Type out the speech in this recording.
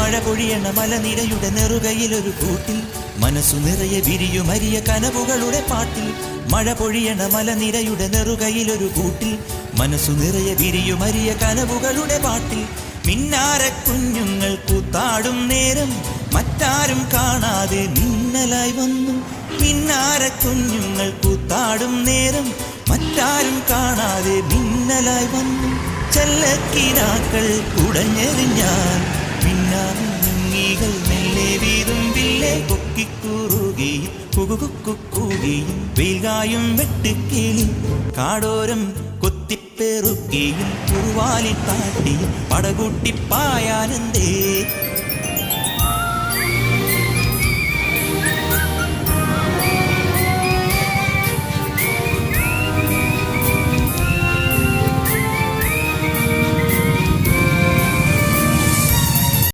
മഴ പൊഴിയണ മലനിരയുടെ നെറുകയിലൊരു കൂട്ടിൽ മനസ്സു നിറയെ വിരിയുമരിയ കനവുകളുടെ പാട്ടിൽ. മഴ പൊഴിയണ മലനിരയുടെ നെറുകയിലൊരു കൂട്ടിൽ മനസ്സു നിറയെ വിരിയുമരിയ കനവുകളുടെ പാട്ടിൽ. മിന്നാര കുഞ്ഞുങ്ങൾ കൂത്താടും നേരം മറ്റാരും കാണാതെ മിന്നലായി വന്നു. മിന്നാര കുഞ്ഞുങ്ങൾ കൂത്താടും നേരം മറ്റാരും കാണാതെ മിന്നലായി വന്നു. ചെല്ലക്കിനാക്കൾ കുടഞ്ഞെറിഞ്ഞാൽ മിന്നാമിന്നുങ്ങികൾ മെല്ലെ വീതുമ്പില്ലേ കൊക്കിക്കൂറുകയും കുകുകുക്കുകയും വെയിൽകായും വെട്ടുക്കിളി കാടോരം കൊത്തിപ്പെറുക്കുകയും കുറുവാലി താട്ടി പടകൂട്ടിപ്പായാനന്തേ.